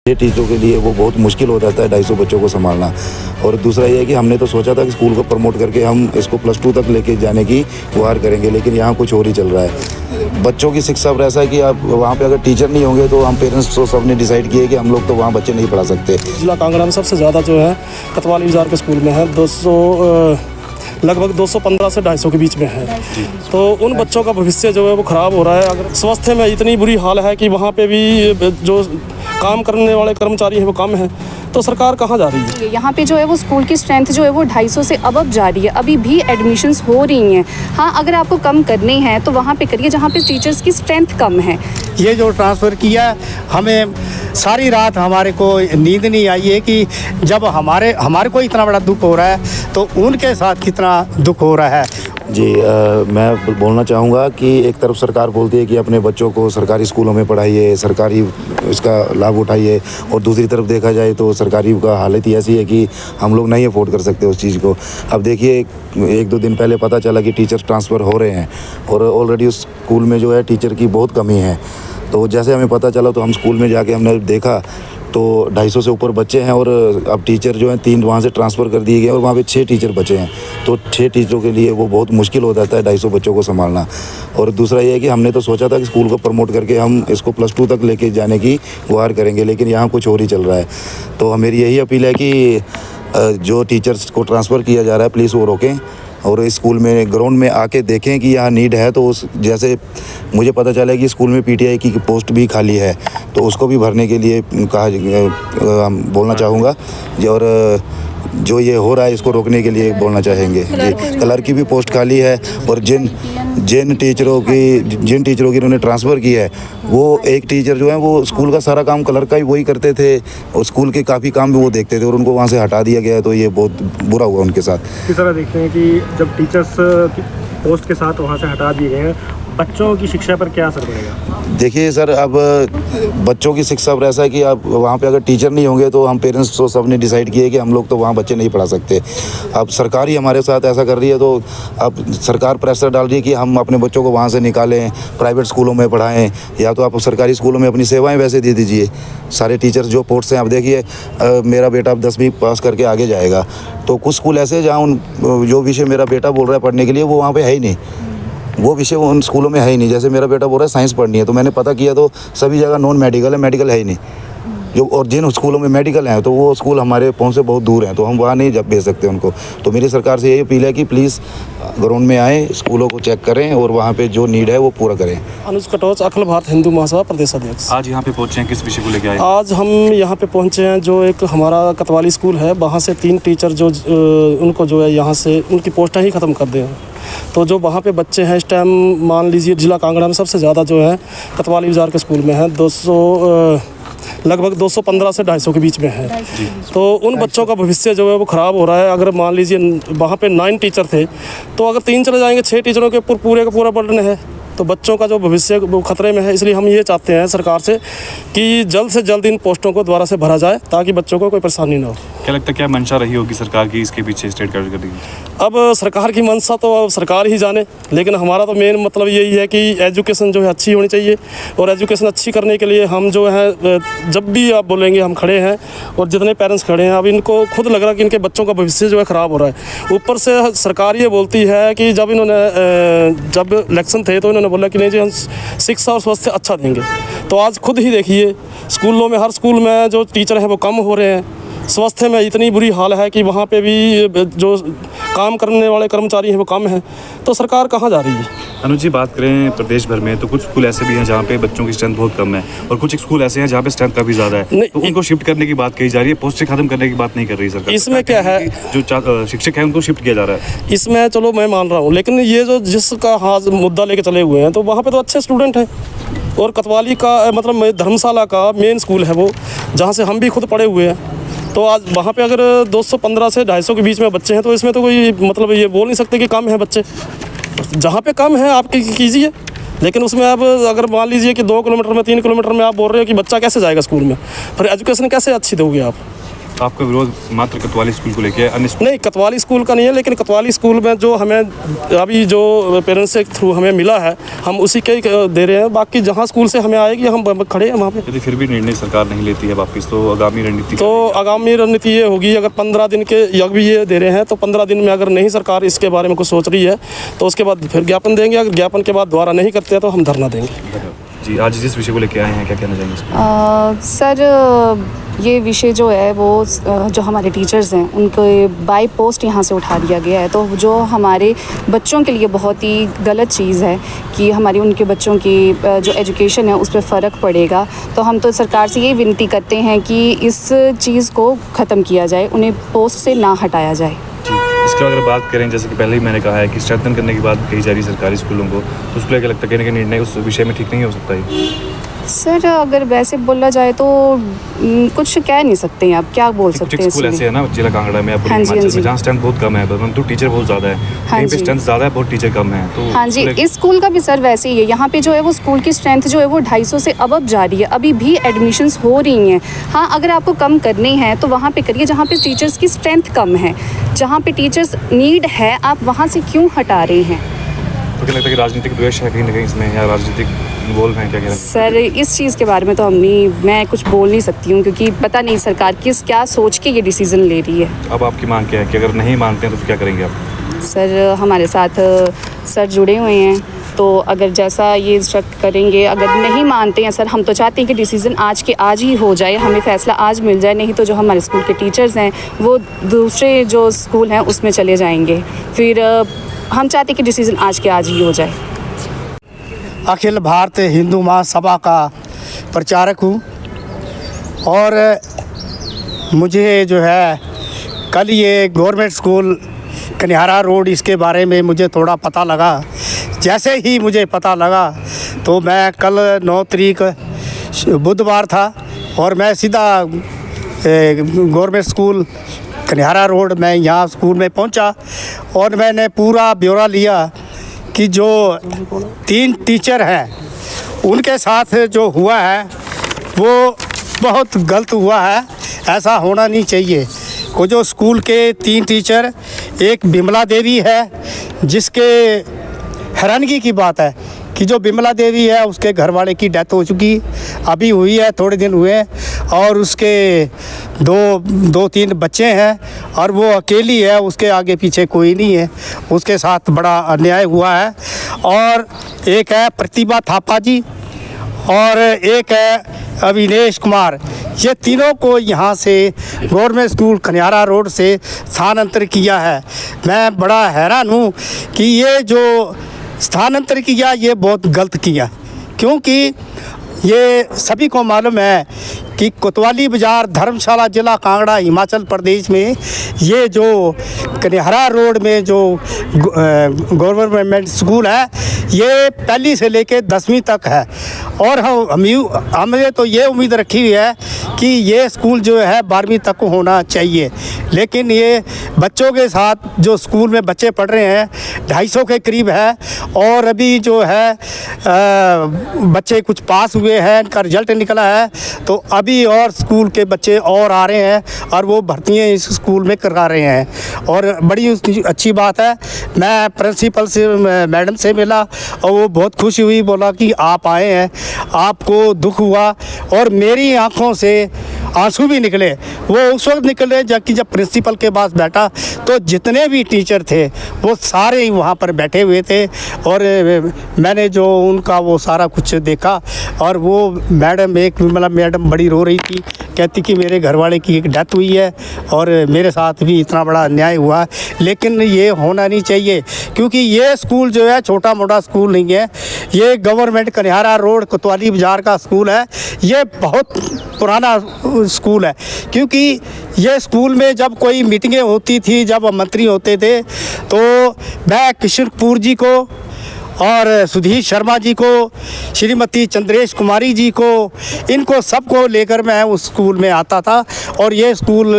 ये टीचरों के लिए वो बहुत मुश्किल हो जाता है 250 बच्चों को संभालना। और दूसरा ये है कि हमने तो सोचा था कि स्कूल को प्रमोट करके हम इसको +2 तक लेके जाने की गुहार करेंगे, लेकिन यहाँ कुछ और ही चल रहा है। बच्चों की शिक्षा पर ऐसा है कि आप वहाँ पे अगर टीचर नहीं होंगे तो हम पेरेंट्स तो सब ने डिसाइड किए कि हम लोग तो वहाँ बच्चे नहीं पढ़ा सकते। जिला कांगड़ा में सबसे ज़्यादा जो है कतवाली बाजार के स्कूल में है, लगभग 215 से 250 के बीच में है। तो उन बच्चों का भविष्य जो है वो ख़राब हो रहा है। अगर स्वास्थ्य में इतनी बुरी हाल है कि वहाँ पे भी जो काम करने वाले कर्मचारी हैं वो कम हैं, तो सरकार कहाँ जा रही है? यहाँ पे जो है वो स्कूल की स्ट्रेंथ जो है वो 250 से अब जा रही है। अभी भी एडमिशन्स हो रही हैं। हाँ, अगर आपको कम करने हैं तो वहाँ पे करिए जहाँ पे टीचर्स की स्ट्रेंथ कम है। ये जो ट्रांसफ़र किया, हमें सारी रात हमारे को नींद नहीं आई है कि जब हमारे को इतना बड़ा दुख हो रहा है तो उनके साथ कितना दुख हो रहा है। जी मैं बोलना चाहूँगा कि एक तरफ सरकार बोलती है कि अपने बच्चों को सरकारी स्कूलों में पढ़ाइए, सरकारी इसका लाभ उठाइए, और दूसरी तरफ देखा जाए तो सरकारी का हालत ही ऐसी है कि हम लोग नहीं अफोर्ड कर सकते उस चीज़ को। अब देखिए 1-2 दिन पहले पता चला कि टीचर्स ट्रांसफ़र हो रहे हैं और ऑलरेडी उस स्कूल में जो है टीचर की बहुत कमी है। तो जैसे हमें पता चला तो हम स्कूल में जाके हमने देखा तो 250 से ऊपर बच्चे हैं और अब टीचर जो हैं 3 वहाँ से ट्रांसफ़र कर दिए गए और वहाँ पे 6 टीचर बचे हैं। तो 6 टीचरों के लिए वो बहुत मुश्किल हो जाता है 250 बच्चों को संभालना। और दूसरा ये है कि हमने तो सोचा था कि स्कूल को प्रमोट करके हम इसको +2 तक लेके जाने की गुहार करेंगे, लेकिन यहाँ कुछ और ही चल रहा है। तो मेरी यही अपील है कि जो टीचर्स को ट्रांसफ़र किया जा रहा है प्लीज़ वो रोकें और इस स्कूल में ग्राउंड में आके देखें कि यहाँ नीड है। तो उस जैसे मुझे पता चला कि स्कूल में पीटीआई की पोस्ट भी खाली है, तो उसको भी भरने के लिए बोलना चाहूँगा। और जो ये हो रहा है इसको रोकने के लिए बोलना चाहेंगे। क्लर्क की भी पोस्ट खाली है और जिन टीचरों की इन्होंने ट्रांसफ़र की है वो एक टीचर जो है वो स्कूल का सारा काम क्लर्क का ही वही करते थे और स्कूल के काफ़ी काम भी वो देखते थे और उनको वहाँ से हटा दिया गया है। तो ये बहुत बुरा हुआ उनके साथ। किस तरह देखते हैं कि जब टीचर्स की पोस्ट के साथ वहाँ से हटा दिए गए हैं, बच्चों की शिक्षा पर क्या असर पड़ेगा? देखिए सर, अब बच्चों की शिक्षा पर ऐसा है कि अब वहाँ पे अगर टीचर नहीं होंगे तो हम पेरेंट्स तो सब ने डिसाइड किए कि हम लोग तो वहाँ बच्चे नहीं पढ़ा सकते। अब सरकार ही हमारे साथ ऐसा कर रही है, तो अब सरकार प्रेशर डाल रही है कि हम अपने बच्चों को वहाँ से निकालें, प्राइवेट स्कूलों में पढ़ाएं, या तो आप सरकारी स्कूलों में अपनी सेवाएँ वैसे दे दीजिए। सारे टीचर्स जो पोस्ट हैं, अब देखिए मेरा बेटा अब 10वीं पास करके आगे जाएगा, तो कुछ स्कूल ऐसे हैं जहाँ जो विषय मेरा बेटा बोल रहा है पढ़ने के लिए वो वहाँ पर है ही नहीं, वो विषय उन स्कूलों में है ही नहीं। जैसे मेरा बेटा बोल रहा है साइंस पढ़नी है, तो मैंने पता किया तो सभी जगह नॉन मेडिकल है, मेडिकल है ही नहीं जो। और जिन स्कूलों में मेडिकल हैं तो वो स्कूल हमारे पहुंच से बहुत दूर हैं, तो हम वहाँ नहीं जब भेज सकते उनको। तो मेरी सरकार से यही अपील है कि प्लीज़ ग्राउंड में आएँ, स्कूलों को चेक करें और वहाँ पे जो नीड है वो पूरा करें। अनुज कटोच, अखिल भारत हिंदू महासभा प्रदेश अध्यक्ष। आज यहाँ पे पहुँचे हैं, किस विषय को लेकर आए? आज हम यहाँ पे पहुँचे हैं, जो एक हमारा कतवाली स्कूल है वहाँ से 3 टीचर जो उनको जो है यहाँ से उनकी पोस्टें ही ख़त्म कर दें। तो जो वहाँ पे बच्चे हैं इस टाइम मान लीजिए जिला कांगड़ा में सबसे ज़्यादा जो है कतवाली बाजार के स्कूल में है, लगभग 215 से 250 के बीच में है। तो उन बच्चों का भविष्य जो है वो ख़राब हो रहा है। अगर मान लीजिए वहाँ पे 9 टीचर थे तो अगर 3 चले जाएंगे, 6 टीचरों के ऊपर पूरे का पूरा बर्डन है, तो बच्चों का जो भविष्य वो खतरे में है। इसलिए हम ये चाहते हैं सरकार से कि जल्द से जल्द इन पोस्टों को दोबारा से भरा जाए ताकि बच्चों को कोई परेशानी ना हो। क्या लगता है, क्या मंशा रही होगी सरकार की इसके पीछे स्टेट कर दी? अब सरकार की मंशा तो अब सरकार ही जाने, लेकिन हमारा तो मेन मतलब यही है कि एजुकेशन जो है अच्छी होनी चाहिए, और एजुकेशन अच्छी करने के लिए हम जो है जब भी आप बोलेंगे हम खड़े हैं, और जितने पेरेंट्स खड़े हैं अब इनको खुद लग रहा है कि इनके बच्चों का भविष्य जो है ख़राब हो रहा है। ऊपर से सरकार ये बोलती है कि जब इलेक्शन थे तो इन्होंने बोला कि नहीं जी हम शिक्षा और स्वास्थ्य अच्छा देंगे, तो आज खुद ही देखिए स्कूलों में, हर स्कूल में जो टीचर हैं वो कम हो रहे हैं। स्वास्थ्य में इतनी बुरी हाल है कि वहाँ पे भी जो काम करने वाले कर्मचारी हैं वो कम हैं, तो सरकार कहाँ जा रही है? अनुज जी, बात करें प्रदेश भर में तो कुछ स्कूल ऐसे भी हैं जहाँ पे बच्चों की स्ट्रेंथ बहुत कम है, और कुछ स्कूल ऐसे हैं जहाँ पे स्ट्रेंथ काफ़ी ज़्यादा है, तो उनको शिफ्ट करने की बात कही जा रही है, पोस्ट से खत्म करने की बात नहीं कर रही सरकार। इसमें क्या है, जो शिक्षक हैं उनको शिफ्ट किया जा रहा है। इसमें चलो मैं मान रहा हूँ, लेकिन ये जो जिसका हाथ मुद्दा लेके चले हुए हैं तो वहाँ पर तो अच्छे स्टूडेंट हैं, और कतवाली का मतलब धर्मशाला का मेन स्कूल है वो, जहाँ से हम भी खुद पढ़े हुए हैं। तो आज वहाँ पे अगर 215 से 250 के बीच में बच्चे हैं तो इसमें तो कोई मतलब ये बोल नहीं सकते कि कम है बच्चे। जहाँ पे कम है आप कीजिए, लेकिन उसमें अब अगर मान लीजिए कि 2 किलोमीटर में 3 किलोमीटर में आप बोल रहे हो कि बच्चा कैसे जाएगा स्कूल में, फिर एजुकेशन कैसे अच्छी दोगे आप? आपका विरोध मात्र कोतवाली स्कूल को लेकर है, अन्य नहीं, कोतवाली स्कूल का नहीं है, लेकिन कोतवाली स्कूल में जो हमें अभी जो पेरेंट्स के थ्रू हमें मिला है हम उसी के दे रहे हैं। बाकी जहाँ स्कूल से हमें आएगी हम खड़े हैं वहाँ पे। यदि फिर भी निर्णय सरकार नहीं लेती है वापस, तो आगामी रणनीति तो आगामी रणनीति ये होगी, अगर 15 दिन के यज्ञ भी ये दे रहे हैं तो 15 दिन में अगर नहीं सरकार इसके बारे में कुछ सोच रही है तो उसके बाद फिर ज्ञापन देंगे। अगर ज्ञापन के बाद दोबारा नहीं करते हैं तो हम धरना देंगे। जी, आज जिस विषय को लेकर आए हैं क्या कहना चाहेंगे? सर ये विषय जो है वो जो हमारे टीचर्स हैं उनके बाय पोस्ट यहाँ से उठा दिया गया है, तो जो हमारे बच्चों के लिए बहुत ही गलत चीज़ है कि हमारी उनके बच्चों की जो एजुकेशन है उस पर फ़र्क पड़ेगा। तो हम तो सरकार से ये विनती करते हैं कि इस चीज़ को ख़त्म किया जाए, उन्हें पोस्ट से ना हटाया जाए। जी, इसके अगर बात करें, जैसे कि पहले ही मैंने कहा है कि स्ट्रेंथन करने की बात कही जा रही है सरकारी स्कूलों को, तो उसको लेकर लगता है कि निर्णय उस विषय में ठीक नहीं हो सकता है? सर अगर वैसे बोला जाए तो कुछ कह नहीं सकते हैं, आप क्या बोल सकते हैं स्कूल ऐसे है ना जिला कांगड़ा में, हाँ जी, हाँ जी। जहाँ स्ट्रेंथ बहुत कम है परंतु टीचर बहुत ज़्यादा है, कहीं पे स्ट्रेंथ ज़्यादा है बहुत टीचर कम है। तो हाँ जी, इस स्कूल का भी सर वैसे ही है। यहाँ पे जो है वो स्कूल की स्ट्रेंथ जो है वो 250 से अबव जा रही है, अभी भी एडमिशन्स हो रही हैं। हाँ, अगर आपको कम करने हैं तो वहाँ पे करिए जहाँ पे टीचर्स की स्ट्रेंथ कम है, जहाँ पे टीचर्स नीड है आप वहाँ से क्यों हटा रहे हैं? तो क्या लगता है कि राजनीतिक द्वेष है कहीं ना कहीं इसमें, या राजनीतिक इन्वॉल्व है, क्या कहना है? सर इस चीज़ के बारे में तो मैं कुछ बोल नहीं सकती हूँ, क्योंकि पता नहीं सरकार क्या सोच के ये डिसीज़न ले रही है। अब आपकी मांग क्या है कि अगर नहीं मानते हैं तो फिर क्या करेंगे आप? सर हमारे साथ सर जुड़े हुए हैं, तो अगर जैसा ये इंस्ट्रक्ट करेंगे, अगर नहीं मानते हैं सर, हम तो चाहते हैं कि डिसीज़न आज के आज ही हो जाए, हमें फ़ैसला आज मिल जाए, नहीं तो जो हमारे स्कूल के टीचर्स हैं वो दूसरे जो स्कूल हैं उसमें चले जाएंगे। फिर हम चाहते हैं कि डिसीज़न आज के आज ही हो जाए। अखिल भारतीय हिंदू महासभा का प्रचारक हूँ और मुझे जो है कल ये गवर्नमेंट स्कूल कन्हारा रोड इसके बारे में मुझे थोड़ा पता लगा। जैसे ही मुझे पता लगा तो मैं कल 9 तारीख बुधवार था और मैं सीधा गवर्नमेंट स्कूल कन्हारा रोड में यहाँ स्कूल में पहुँचा और मैंने पूरा ब्यौरा लिया कि जो 3 टीचर हैं उनके साथ जो हुआ है वो बहुत गलत हुआ है, ऐसा होना नहीं चाहिए। को जो स्कूल के 3 टीचर, एक बिमला देवी है जिसके हैरानगी की बात है कि जो बिमला देवी है उसके घर वाले की डेथ हो चुकी अभी हुई है, थोड़े दिन हुए, और उसके 2-3 बच्चे हैं और वो अकेली है, उसके आगे पीछे कोई नहीं है, उसके साथ बड़ा अन्याय हुआ है। और एक है प्रतिभा थापा जी और एक है अविनेश कुमार, ये तीनों को यहाँ से गवर्नमेंट स्कूल कन्हारा रोड से स्थानांतरित किया है। मैं बड़ा हैरान हूँ कि ये जो स्थानांतरित किया ये बहुत गलत किया, क्योंकि ये सभी को मालूम है कि कोतवाली बाज़ार धर्मशाला ज़िला कांगड़ा हिमाचल प्रदेश में ये जो कन्हारा रोड में जो गवर्नमेंट स्कूल है ये पहली से लेके 10वीं तक है। और हमने तो ये उम्मीद रखी हुई है कि ये स्कूल जो है 12वीं तक होना चाहिए, लेकिन ये बच्चों के साथ जो स्कूल में बच्चे पढ़ रहे हैं 250 के करीब है और अभी जो है बच्चे कुछ पास हुए हैं, इनका रिजल्ट निकला है, तो अभी और स्कूल के बच्चे और आ रहे हैं और वो भर्तियाँ इस स्कूल में करा रहे हैं। और बड़ी अच्छी बात है, मैं प्रिंसिपल से मैडम से मिला और वो बहुत खुशी हुई, बोला कि आप आए हैं, आपको दुख हुआ, और मेरी आंखों से आंसू भी निकले। वो उस वक्त निकले जब प्रिंसिपल के पास बैठा तो जितने भी टीचर थे वो सारे ही वहाँ पर बैठे हुए थे और मैंने जो उनका वो सारा कुछ देखा। और वो मैडम, एक मतलब मैडम बड़ी रो रही थी, कहती कि मेरे घर वाले की एक डेथ हुई है और मेरे साथ भी इतना बड़ा अन्याय हुआ, लेकिन ये होना नहीं चाहिए, क्योंकि ये स्कूल जो है छोटा मोटा स्कूल नहीं है, ये गवर्नमेंट कन्हारा रोड कोतवाली बाज़ार का स्कूल है। ये बहुत पुराना स्कूल है, क्योंकि ये स्कूल में जब कोई मीटिंगें होती थी, जब मंत्री होते थे, तो मैं किशोर कपूर जी को और सुधीर शर्मा जी को, श्रीमती चंद्रेश कुमारी जी को, इनको सबको लेकर मैं उस स्कूल में आता था और ये स्कूल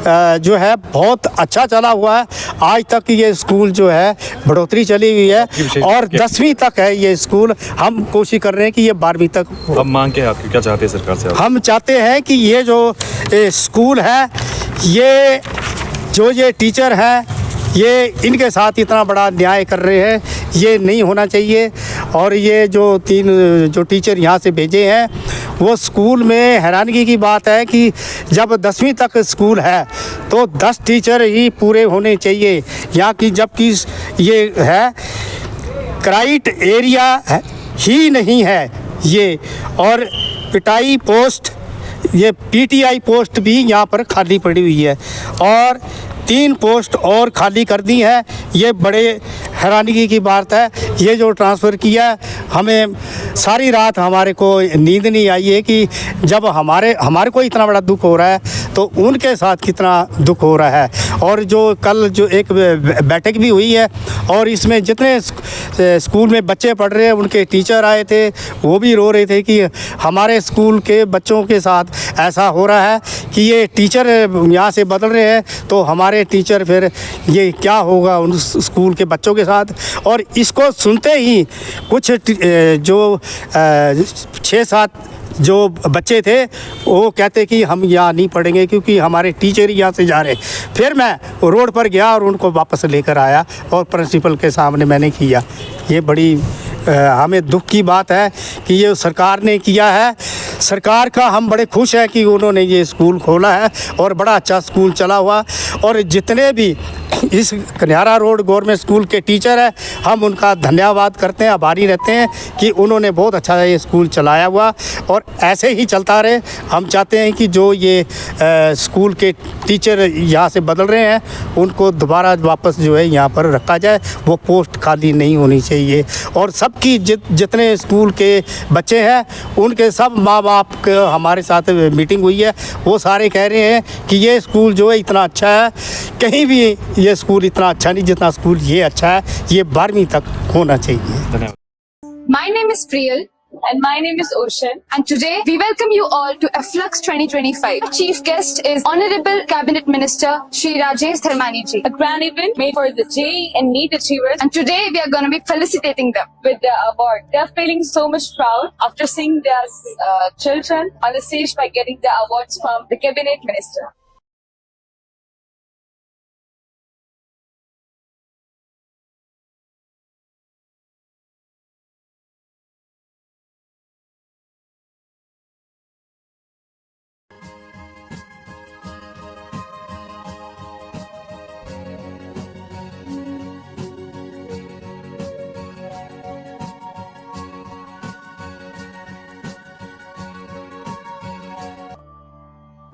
जो है बहुत अच्छा चला हुआ है। आज तक ये स्कूल जो है बढ़ोतरी चली हुई है और 10वीं तक है ये स्कूल। हम कोशिश कर रहे हैं कि ये 12वीं तक हो। अब मांग क्या है आपकी, क्या चाहते हैं सरकार से आप? हम चाहते हैं कि ये जो स्कूल है ये ये टीचर हैं ये इनके साथ इतना बड़ा न्याय कर रहे हैं, ये नहीं होना चाहिए। और ये जो 3 जो टीचर यहाँ से भेजे हैं वो स्कूल में हैरानगी की बात है कि जब 10वीं तक स्कूल है तो 10 टीचर ही पूरे होने चाहिए यहाँ की, जबकि ये है क्राइट एरिया ही नहीं है ये। और पिटाई पोस्ट, ये पीटीआई पोस्ट भी यहाँ पर खाली पड़ी हुई है और 3 पोस्ट और खाली कर दी है। ये बड़े हैरानगी की बात है। ये जो ट्रांसफ़र किया हमें सारी रात हमारे को नींद नहीं आई है कि जब हमारे को इतना बड़ा दुख हो रहा है तो उनके साथ कितना दुख हो रहा है। और जो कल जो एक बैठक भी हुई है और इसमें जितने स्कूल में बच्चे पढ़ रहे हैं उनके टीचर आए थे, वो भी रो रहे थे कि हमारे स्कूल के बच्चों के साथ ऐसा हो रहा है कि ये टीचर यहाँ से बदल रहे हैं तो हमारे टीचर फिर ये क्या होगा उन स्कूल के बच्चों के साथ। और इसको सुनते ही कुछ जो 6-7 जो बच्चे थे वो कहते कि हम यहाँ नहीं पढ़ेंगे क्योंकि हमारे टीचर ही यहाँ से जा रहे। फिर मैं रोड पर गया और उनको वापस लेकर आया और प्रिंसिपल के सामने मैंने किया। ये बड़ी हमें दुख की बात है कि ये सरकार ने किया है। सरकार का हम बड़े खुश हैं कि उन्होंने ये स्कूल खोला है और बड़ा अच्छा स्कूल चला हुआ। और जितने भी इस कन्यारा रोड गवर्नमेंट स्कूल के टीचर हैं हम उनका धन्यवाद करते हैं, आभारी रहते हैं कि उन्होंने बहुत अच्छा ये स्कूल चलाया हुआ और ऐसे ही चलता रहे। हम चाहते हैं कि जो ये स्कूल के टीचर यहाँ से बदल रहे हैं उनको दोबारा वापस जो है यहाँ पर रखा जाए, वो पोस्ट खाली नहीं होनी चाहिए। और सबकी जितने स्कूल के बच्चे हैं उनके सब माँ बाप के हमारे साथ मीटिंग हुई है, वो सारे कह रहे हैं कि ये स्कूल जो है इतना अच्छा है, कहीं भी ये स्कूल इतना अच्छा नहीं जितना स्कूल ये अच्छा है, ये 12वीं तक होना चाहिए। My name is Priyal. And my name is Ocean. And today we welcome you all to Afflux 2025. Chief guest is Honorable Cabinet Minister Shri Rajesh Dharmani ji. A grand event made for the JEE and NEET achievers. And today we are going to be felicitating them with the award. They are feeling so much proud after seeing their children on the stage by getting the awards from the Cabinet Minister.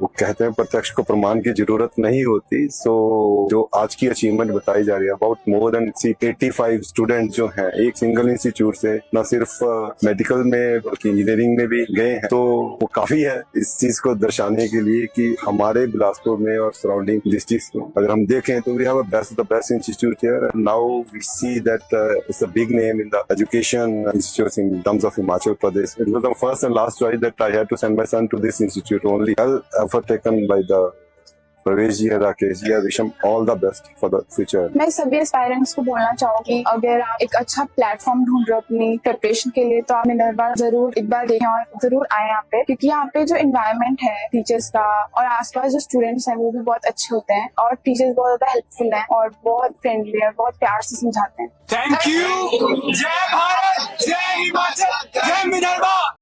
वो कहते हैं प्रत्यक्ष को प्रमाण की जरूरत नहीं होती। सो जो आज की अचीवमेंट बताई जा रही है अबाउट मोर देन 85 स्टूडेंट जो हैं एक सिंगल इंस्टीट्यूट से न सिर्फ मेडिकल में बल्कि इंजीनियरिंग में भी गए हैं, तो वो काफी है इस चीज को दर्शाने के लिए कि हमारे बिलासपुर में और सराउंडिंग डिस्ट्रिक्ट्स में अगर हम देखें तो we have the best institute here. Now we see that it's a big name in the education institutes in terms of Himachal Pradesh. It was the first and last choice that I had to send my son to this institute only. Effort taken by the Pravesh ji, Rakesh ji, wish him all the best for the future. मैं सभी aspirants को बोलना चाहूंगी अगर आप एक अच्छा platform ढूंढ रहे हो अपनी प्रिपरेशन के लिए तो आप मिनर्वा जरूर एक बार देखें और जरूर आए यहाँ पे, क्योंकि यहाँ पे जो एनवायरनमेंट है टीचर्स का और आसपास जो स्टूडेंट्स हैं वो भी बहुत अच्छे होते हैं और टीचर्स बहुत ज्यादा हेल्पफुल हैं और बहुत फ्रेंडली और बहुत प्यार से समझाते हैं। Thank you. जय भारत, जय हिमाचल, जय मिनर्वा।